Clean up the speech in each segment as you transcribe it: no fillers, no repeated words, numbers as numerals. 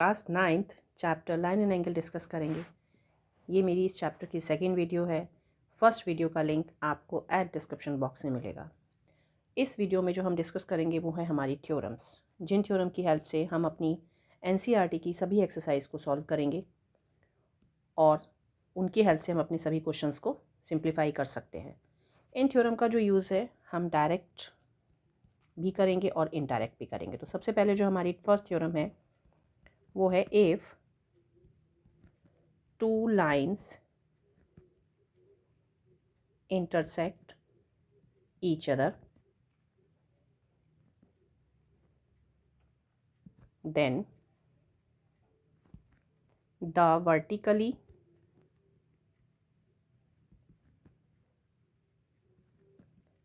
Class 9th chapter line and angle discuss करेंगे। ये मेरी इस चैप्टर की सेकेंड वीडियो है। फर्स्ट वीडियो का लिंक आपको ऐड डिस्क्रिप्शन बॉक्स में मिलेगा। इस वीडियो में जो हम डिस्कस करेंगे वो है हमारी थ्योरम्स, जिन थ्योरम की हेल्प से हम अपनी एनसीईआरटी की सभी एक्सरसाइज को सॉल्व करेंगे और उनकी हेल्प से हम अपने सभी क्वेश्चंस को सिंप्लीफाई कर सकते हैं। इन थ्योरम का जो यूज़ है हम डायरेक्ट भी करेंगे और इनडायरेक्ट भी करेंगे। तो सबसे पहले जो हमारी फर्स्ट थ्योरम है वो है if two lines intersect each other, then the vertically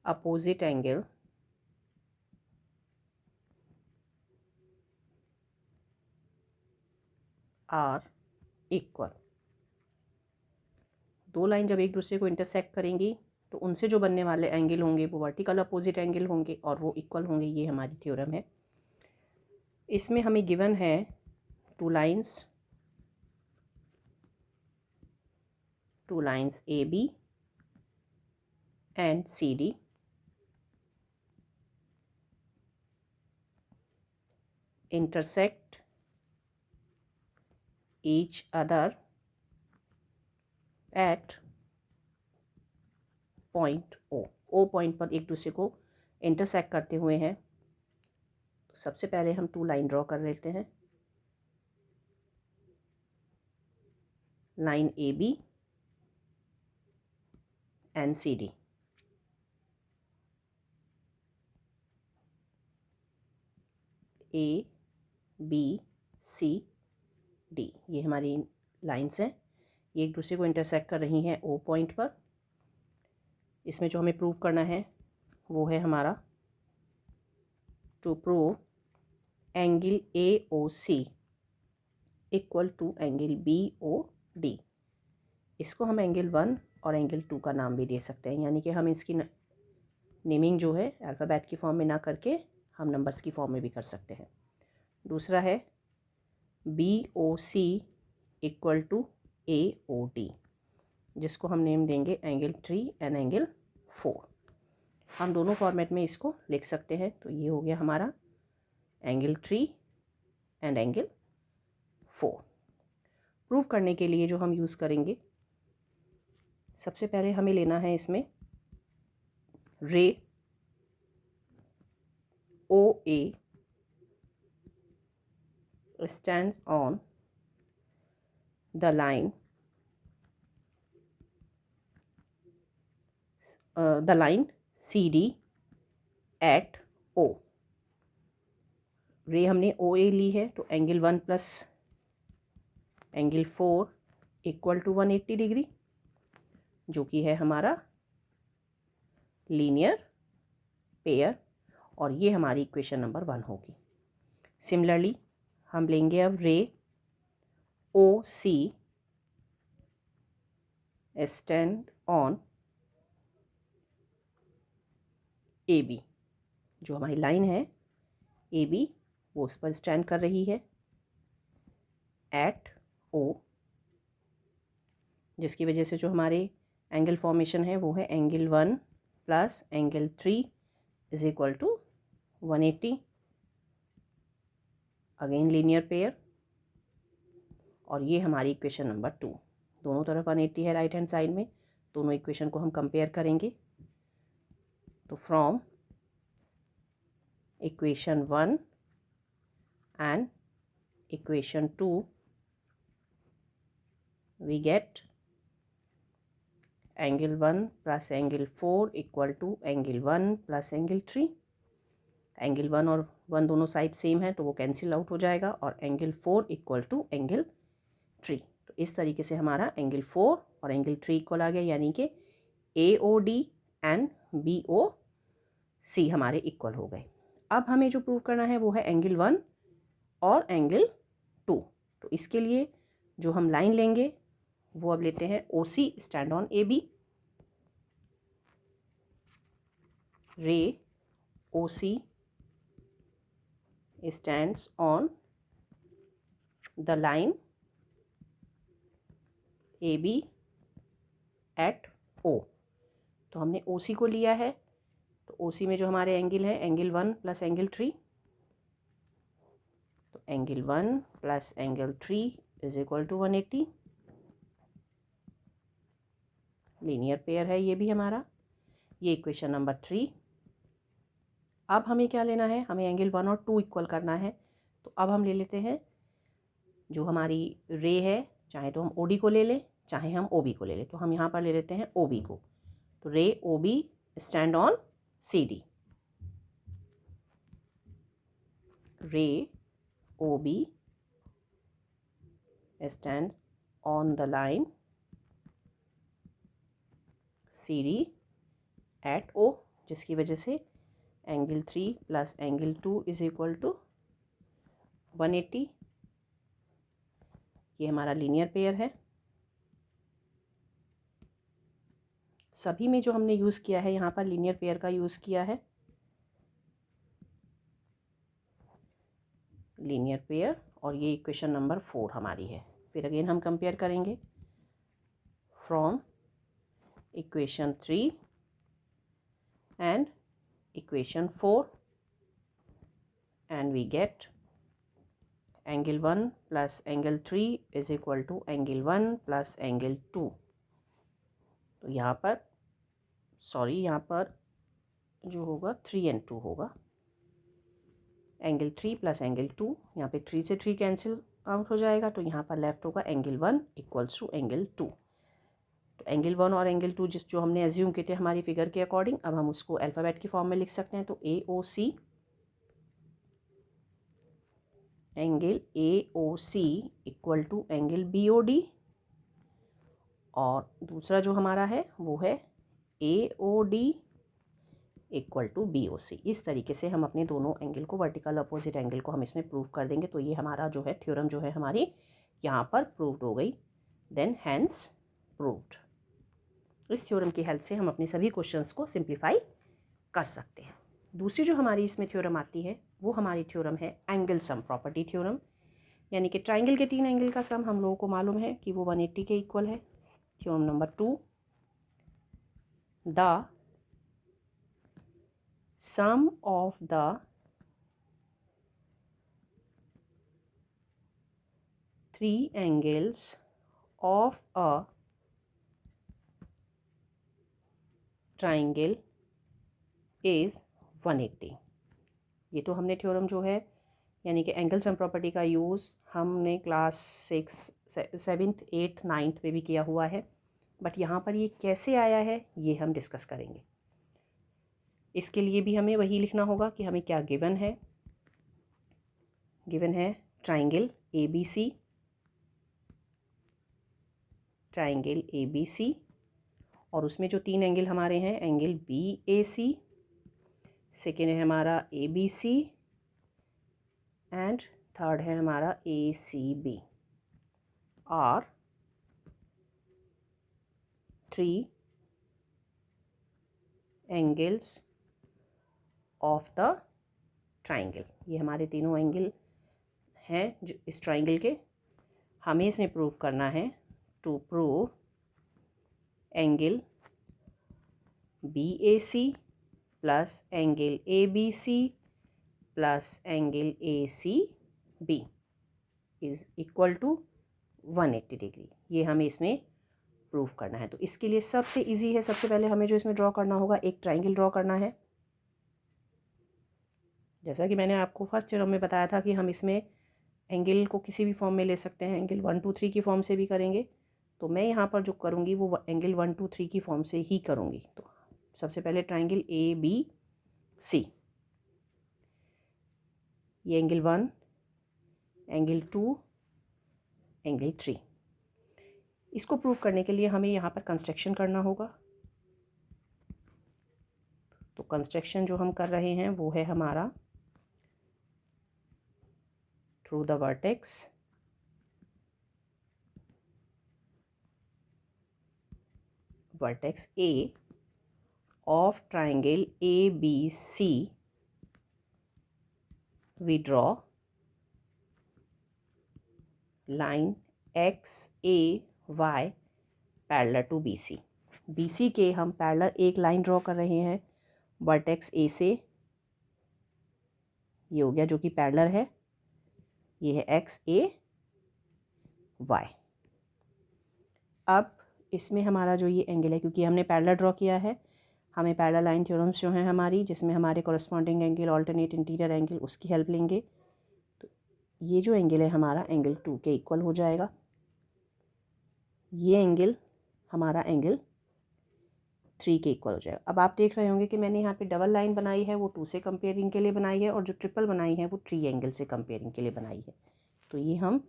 opposite angle are equal। दो लाइन जब एक दूसरे को इंटरसेक्ट करेंगी तो उनसे जो बनने वाले एंगल होंगे वो वर्टिकल अपोजिट एंगल होंगे और वो इक्वल होंगे। ये हमारी थ्योरम है। इसमें हमें गिवन है two lines A B and C D intersect each other at point O point पर एक दूसरे को इंटरसेक्ट करते हुए हैं। तो सबसे पहले हम टू लाइन ड्रॉ कर लेते हैं। Line A B and C D. A B C D ये हमारी लाइंस हैं। ये एक दूसरे को इंटरसेक्ट कर रही हैं ओ पॉइंट पर। इसमें जो हमें प्रूव करना है वो है हमारा to prove angle A O C equal to angle B O D. इसको हम एंगल 1 और एंगल 2 का नाम भी दे सकते हैं, यानी कि हम इसकी नेमिंग जो है अल्फ़ाबेट की फॉर्म में ना करके हम नंबर्स की फॉर्म में भी कर सकते हैं। दूसरा है B O C equal to A O D, जिसको हम नेम देंगे एंगल 3 एंड एंगल 4। हम दोनों फॉर्मेट में इसको लिख सकते हैं। तो ये हो गया हमारा एंगल 3 एंड एंगल 4। प्रूव करने के लिए जो हम यूज़ करेंगे, सबसे पहले हमें लेना है इसमें रे ओ ए stands on the line CD at O। रे हमने ओ ए ली है तो angle 1 plus angle 4 equal to 180 degree, जो कि है हमारा लीनियर पेयर, और ये हमारी इक्वेशन नंबर 1 होगी। सिमिलरली हम लेंगे अब रे O C stand on A B. जो हमारी लाइन है ए बी वो उस पर स्टैंड कर रही है एट ओ, जिसकी वजह से जो हमारे एंगल फॉर्मेशन है वो है angle 1 plus angle 3 is equal to 180। Again linear pair, और ये हमारी इक्वेशन नंबर 2। दोनों तरफ 180 है राइट हैंड साइड में। दोनों इक्वेशन को हम कंपेयर करेंगे। तो from equation 1 and equation 2 we get angle 1 plus angle 4 equal to angle 1 plus angle 3। Angle 1 और 1 दोनों साइड सेम है तो वो कैंसिल आउट हो जाएगा, और एंगल 4 इक्वल टू एंगल 3। तो इस तरीके से हमारा एंगल 4 और एंगल 3 इक्वल आ गया, यानी कि A O D and B O C हमारे इक्वल हो गए। अब हमें जो प्रूव करना है वो है एंगल 1 और एंगल 2। तो इसके लिए जो हम लाइन लेंगे वो अब लेते हैं O C stand on A B. Ray O C stands on the line A B at O. तो हमने ओ सी को लिया है, तो ओ सी में जो हमारे एंगल है एंगल 1 प्लस एंगल 3, तो angle 1 plus angle 3 is equal to 180। Linear pair है ये भी हमारा। ये इक्वेशन नंबर 3। अब हमें क्या लेना है, हमें एंगल 1 और 2 इक्वल करना है। तो अब हम ले लेते हैं जो हमारी रे है, चाहे तो हम ओ डी को ले लें चाहे हम ओ बी को ले लें। तो हम यहाँ पर ले लेते हैं ओ बी को। तो ray O B stand on C D. Ray O B stand on the line C D at O, जिसकी वजह से angle 3 plus angle 2 is equal to 180। ये हमारा लीनियर पेयर है। सभी में जो हमने यूज़ किया है यहाँ पर लीनियर पेयर का यूज़ किया है। लीनियर पेयर, और ये इक्वेशन नंबर 4 हमारी है। फिर अगेन हम कंपेयर करेंगे from equation 3 and equation 4 and we get angle 1 plus angle 3 is equal to angle 1 plus angle 2। तो यहाँ पर यहाँ पर जो होगा 3 एंड 2 होगा। एंगल 3 प्लस एंगल 2, यहाँ पे 3 से 3 कैंसिल आउट हो जाएगा, तो यहाँ पर लेफ्ट होगा एंगल 1 इक्वल्स टू एंगल 2। तो एंगल 1 और एंगल 2 जो हमने एज्यूम किए थे हमारी फिगर के अकॉर्डिंग, अब हम उसको अल्फ़ाबेट की फॉर्म में लिख सकते हैं। तो A O C, angle A O C equal to angle B O D, और दूसरा जो हमारा है वो है A O D equal to B O C. इस तरीके से हम अपने दोनों एंगल को, वर्टिकल अपोजिट एंगल को हम इसमें प्रूव कर देंगे। तो ये हमारा जो है थ्योरम जो है हमारी यहाँ पर प्रूव्ड हो गई। Then hence proved. इस थ्योरम की हेल्प से हम अपने सभी क्वेश्चंस को सिंप्लीफाई कर सकते हैं। दूसरी जो हमारी इसमें थ्योरम आती है वो हमारी थ्योरम है एंगल सम प्रॉपर्टी थ्योरम, यानी कि ट्राइंगल के 3 एंगल का सम हम लोगों को मालूम है कि वो 180 के इक्वल है। Theorem number 2, the sum of the three angles of a triangle is 180। ये तो हमने थ्योरम जो है यानी कि एंगल सम प्रॉपर्टी का यूज़ हमने क्लास 6, 7th, 8th, 9th में भी किया हुआ है, बट यहाँ पर ये कैसे आया है ये हम डिस्कस करेंगे। इसके लिए भी हमें वही लिखना होगा कि हमें क्या गिवन है। गिवन है triangle A B C, triangle A B C, और उसमें जो 3 एंगल हमारे हैं angle B A C, second है हमारा A B C, and third है हमारा ए सी बी, और 3 एंगल्स ऑफ द ट्राइंगल। ये हमारे तीनों एंगल हैं जो इस ट्राइंगल के। हमें इसमें प्रूव करना है to prove angle B A C plus angle A B C plus angle A C B is equal to 180 degree. ये हमें इसमें प्रूव करना है। तो इसके लिए सबसे इजी है, सबसे पहले हमें जो इसमें ड्रॉ करना होगा एक ट्राइंगल ड्रॉ करना है। जैसा कि मैंने आपको फर्स्ट थ्योरम में बताया था कि हम इसमें एंगल को किसी भी फॉर्म में ले सकते हैं, एंगल 1 2 3 की फॉर्म से भी करेंगे। तो मैं यहाँ पर जो करूँगी वो एंगल 1 2 3 की फॉर्म से ही करूँगी। तो सबसे पहले ट्राइंगल ए बी सी, ये एंगल 1, एंगल 2, एंगल 3। इसको प्रूव करने के लिए हमें यहाँ पर कंस्ट्रक्शन करना होगा। तो कंस्ट्रक्शन जो हम कर रहे हैं वो है हमारा through the vertex A of triangle A B C we draw line XAY parallel to BC। BC के हम पैरेलल एक लाइन ड्रॉ कर रहे हैं वर्टेक्स A से, ये हो गया जो कि पैरेलल है, ये है XAY। अब इसमें हमारा जो ये एंगल है, क्योंकि हमने पैरेलल ड्रॉ किया है, हमें पैरेलल लाइन थ्योरम्स जो हैं हमारी, जिसमें हमारे corresponding angle, alternate interior angle, उसकी हेल्प लेंगे। तो ये जो एंगल है हमारा एंगल 2 के इक्वल हो जाएगा। ये एंगल हमारा एंगल 3 के इक्वल हो जाएगा। अब आप देख रहे होंगे कि मैंने यहाँ पे डबल लाइन बनाई है, वो 2 से कंपेयरिंग के लिए बनाई है, और जो ट्रिपल बनाई है वो 3 एंगल से कंपेयरिंग के लिए बनाई है। तो ये हम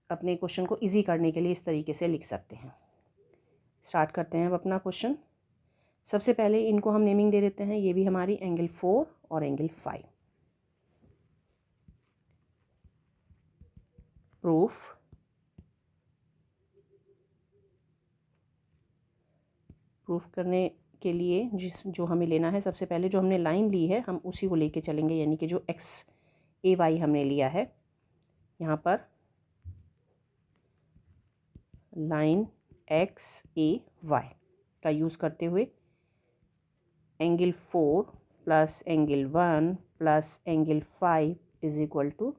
अपने क्वेश्चन को इजी करने के लिए इस तरीके से लिख सकते हैं। स्टार्ट करते हैं अब अपना क्वेश्चन। सबसे पहले इनको हम नेमिंग दे देते हैं, ये भी हमारी एंगल 4 और एंगल 5। प्रूफ करने के लिए जो हमें लेना है, सबसे पहले जो हमने लाइन ली है हम उसी को लेके चलेंगे, यानी कि जो XAY हमने लिया है, यहाँ पर लाइन XAY का यूज़ करते हुए angle 4 plus angle 1 plus angle 5 is equal to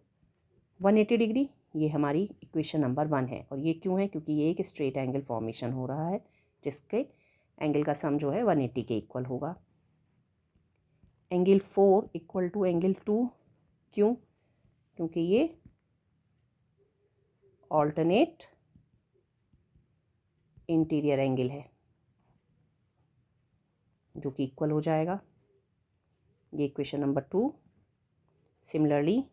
180 degree. ये हमारी इक्वेशन नंबर 1 है। और ये क्यों है? क्योंकि ये एक स्ट्रेट एंगल फॉर्मेशन हो रहा है जिसके एंगल का सम जो है 180 के इक्वल होगा। एंगल 4 इक्वल टू एंगल 2, क्यों? क्योंकि ये ऑल्टरनेट इंटीरियर एंगल है जो कि इक्वल हो जाएगा। ये equation number 2। Similarly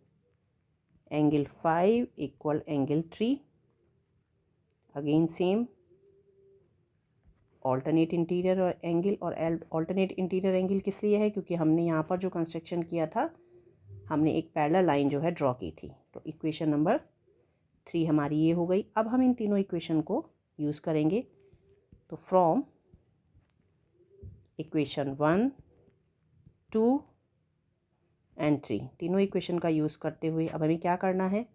angle 5 equal angle 3, again same alternate interior और एंगल। और ऑल्टरनेट इंटीरियर एंगल किस लिए है? क्योंकि हमने यहाँ पर जो कंस्ट्रक्शन किया था, हमने एक पैरेलल लाइन जो है ड्रॉ की थी। तो इक्वेशन नंबर 3 हमारी ये हो गई। अब हम इन तीनों इक्वेशन को यूज़ करेंगे। तो फ्रॉम इक्वेशन 1, 2 एंड 3, तीनों इक्वेशन का यूज़ करते हुए अब हमें क्या करना है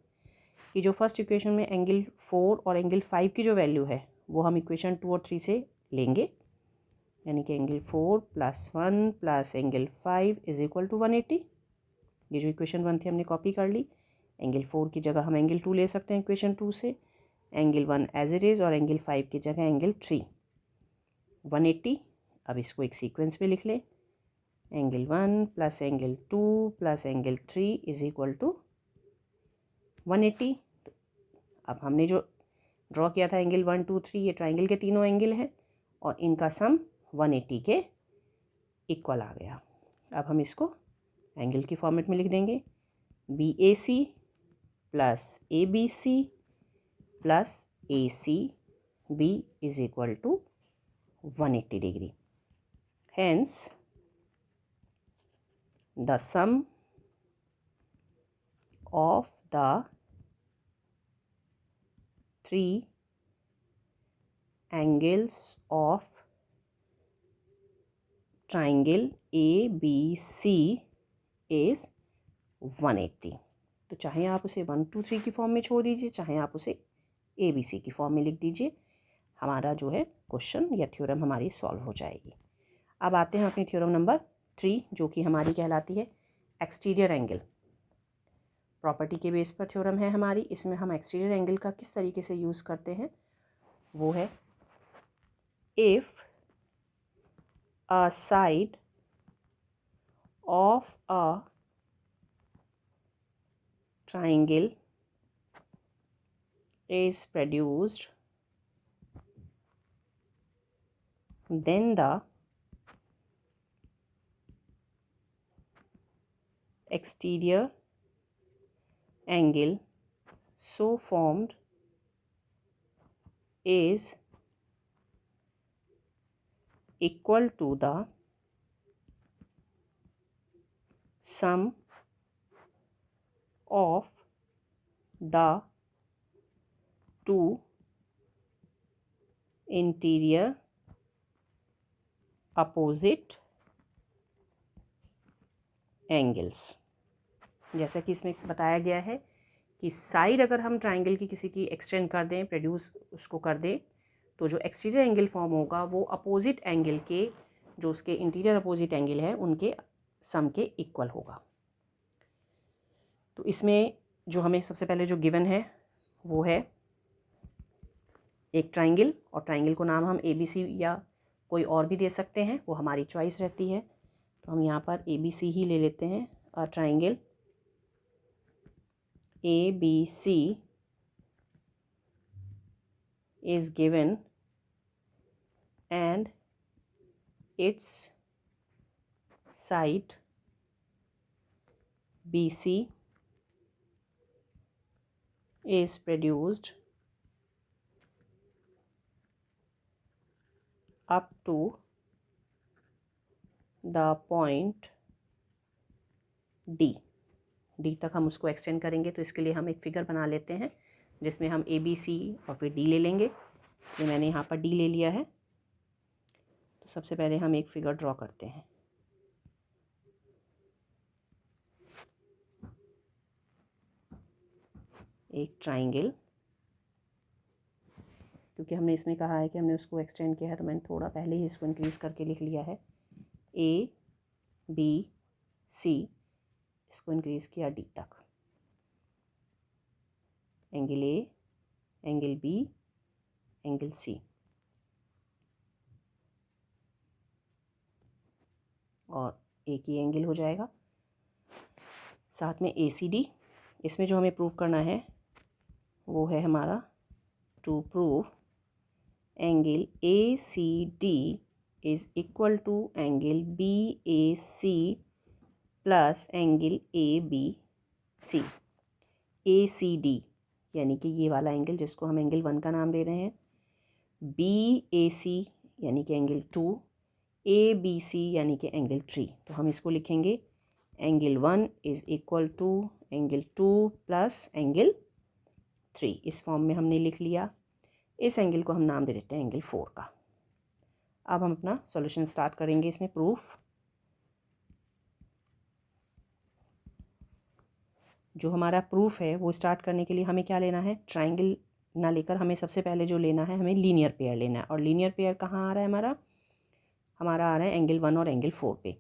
कि जो फर्स्ट इक्वेशन में एंगल 4 और एंगल 5 की जो वैल्यू है वो हम इक्वेशन 2 और 3 से लेंगे, यानी कि angle 4 plus 1 plus angle 5 is equal to 180। ये जो इक्वेशन 1 थी हमने कॉपी कर ली। एंगल 4 की जगह हम एंगल 2 ले सकते हैं इक्वेशन 2 से, एंगल 1 एज इट इज़, और एंगल 5 की जगह एंगल 3, 180। अब इसको एक सीक्वेंस में लिख लें, angle 1 plus angle 2 plus angle 3 is equal to 180। अब हमने जो ड्रॉ किया था एंगल 1, 2, 3, ये ट्राइंगल के तीनों एंगल हैं और इनका सम 180 के इक्वल आ गया। अब हम इसको एंगल की फॉर्मेट में लिख देंगे, BAC plus ABC plus ACB is equal to 180 degree. Hence the sum of the three angles of triangle ABC is 180। तो चाहे आप उसे 1, 2, 3 की फॉर्म में छोड़ दीजिए, चाहे आप उसे ABC की फॉर्म में लिख दीजिए, हमारा जो है क्वेश्चन या थ्योरम हमारी सॉल्व हो जाएगी। अब आते हैं अपनी थ्योरम नंबर 3, जो कि हमारी कहलाती है एक्सटीरियर एंगल प्रॉपर्टी के बेस पर थ्योरम है हमारी। इसमें हम एक्सटीरियर एंगल का किस तरीके से यूज़ करते हैं वो है, if a side of a triangle is produced, then the exterior angle so formed is equal to the sum of the two interior opposite angles। जैसा कि इसमें बताया गया है कि साइड अगर हम ट्राइंगल की किसी की एक्सटेंड कर दें, प्रोड्यूस उसको कर दें, तो जो एक्सटीरियर एंगल फॉर्म होगा वो अपोजिट एंगल के, जो उसके इंटीरियर अपोजिट एंगल है उनके सम के इक्वल होगा। तो इसमें जो हमें सबसे पहले जो गिवन है वो है एक ट्राइंगल, और ट्राइंगल को नाम हम ABC या कोई और भी दे सकते हैं, वो हमारी चॉइस रहती है। तो हम यहाँ पर ABC ही ले लेते हैं। A triangle ABC is given and its side BC is produced up to the point D तक हम उसको एक्सटेंड करेंगे। तो इसके लिए हम एक फिगर बना लेते हैं जिसमें हम ABC और फिर D ले लेंगे, इसलिए मैंने यहाँ पर D ले लिया है। तो सबसे पहले हम एक फिगर ड्रॉ करते हैं। एक ट्राइंगल, क्योंकि हमने इसमें कहा है कि हमने उसको एक्सटेंड किया है तो मैंने थोड़ा पहले ही इसको इंक्रीज़ करके लिख लिया है। ABC, इसको इंक्रीज़ किया D तक। Angle A, angle B, angle C, और एक ही एंगल हो जाएगा। साथ में ACD। इसमें जो हमें प्रूव करना है वो है हमारा to prove angle ACD is equal to angle BAC plus angle ABC। ACD यानी कि ये वाला एंगल जिसको हम एंगल 1 का नाम दे रहे हैं, BAC यानी कि एंगल 2, ABC यानी कि एंगल 3। तो हम इसको लिखेंगे angle 1 is equal to angle 2 plus angle 3। इस फॉर्म में हमने लिख लिया। इस एंगल को हम नाम दे देते हैं एंगल 4 का। अब हम अपना सॉल्यूशन स्टार्ट करेंगे। इसमें प्रूफ जो हमारा प्रूफ है वो स्टार्ट करने के लिए हमें क्या लेना है, ट्राइंगल ना लेकर हमें सबसे पहले जो लेना है, हमें लीनियर पेयर लेना है। और लीनियर पेयर कहाँ आ रहा है हमारा आ रहा है एंगल 1 और एंगल 4 पे।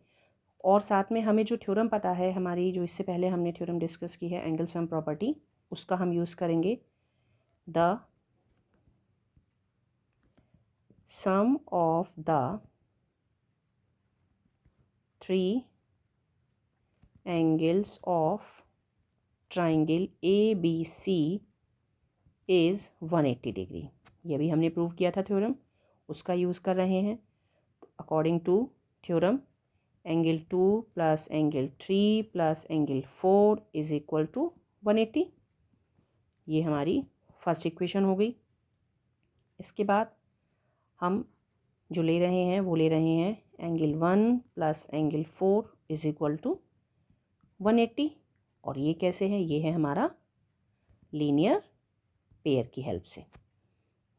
और साथ में हमें जो थ्योरम पता है हमारी, जो इससे पहले हमने थ्योरम डिस्कस की है एंगल सम प्रॉपर्टी, उसका हम यूज़ करेंगे। The sum of the three angles of triangle ABC is 180 degree. ये भी हमने प्रूव किया था थ्योरम, उसका यूज़ कर रहे हैं। According to theorem angle 2 plus angle 3 plus angle 4 is equal to 180। ये हमारी फर्स्ट इक्वेशन हो गई। इसके बाद हम जो ले रहे हैं वो ले रहे हैं angle 1 plus angle 4 is equal to 180। और ये कैसे है, ये है हमारा लीनियर पेयर की हेल्प से।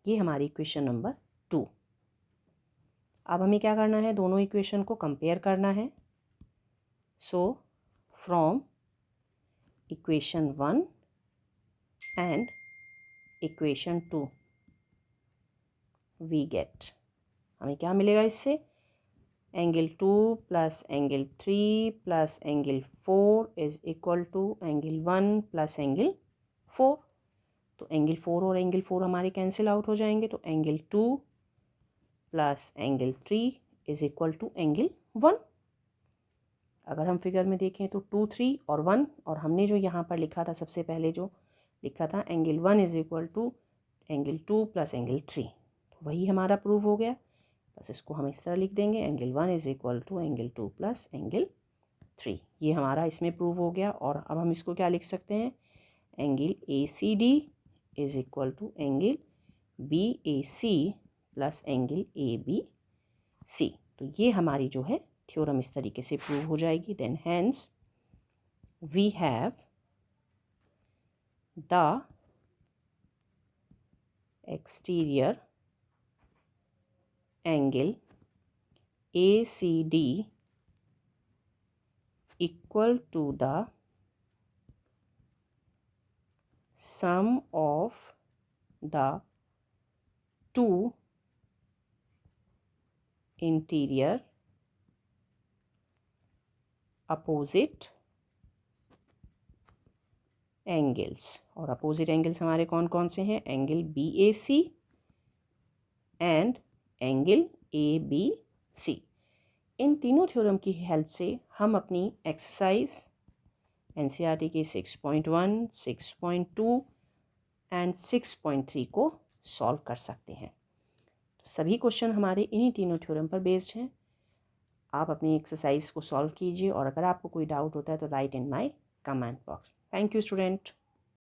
ये हमारी इक्वेशन नंबर 2। अब हमें क्या करना है, दोनों इक्वेशन को कंपेयर करना है। So from equation 1 and equation 2 we get, हमें क्या मिलेगा इससे, angle 2 plus angle 3 plus angle 4 is equal to angle 1 plus angle 4। तो एंगल 4 और एंगल 4 हमारे कैंसिल आउट हो जाएंगे। तो angle 2 plus angle 3 is equal to angle 1। अगर हम फिगर में देखें तो 2, 3 और 1, और हमने जो यहाँ पर लिखा था सबसे पहले जो लिखा था angle 1 is equal to angle 2 plus angle 3, तो वही हमारा प्रूव हो गया। बस इसको हम इस तरह लिख देंगे, angle 1 is equal to angle 2 plus angle 3। ये हमारा इसमें प्रूव हो गया। और अब हम इसको क्या लिख सकते हैं, angle ACD is equal to angle BAC plus angle ABC। तो ये हमारी जो है थ्योरम इस तरीके से प्रूव हो जाएगी। Then hence we have the exterior angle ACD equal to the sum of the two interior opposite angles. और अपोजिट एंगल्स हमारे कौन कौन से हैं? Angle BAC and angle ABC। इन तीनों थ्योरम की हेल्प से हम अपनी एक्सरसाइज NCERT के 6.1, 6.2 एंड 6.3 को सॉल्व कर सकते हैं। तो सभी क्वेश्चन हमारे इन्हीं तीनों थ्योरम पर बेस्ड हैं। आप अपनी एक्सरसाइज को सॉल्व कीजिए और अगर आपको कोई डाउट होता है तो right in my comment box. Thank you student.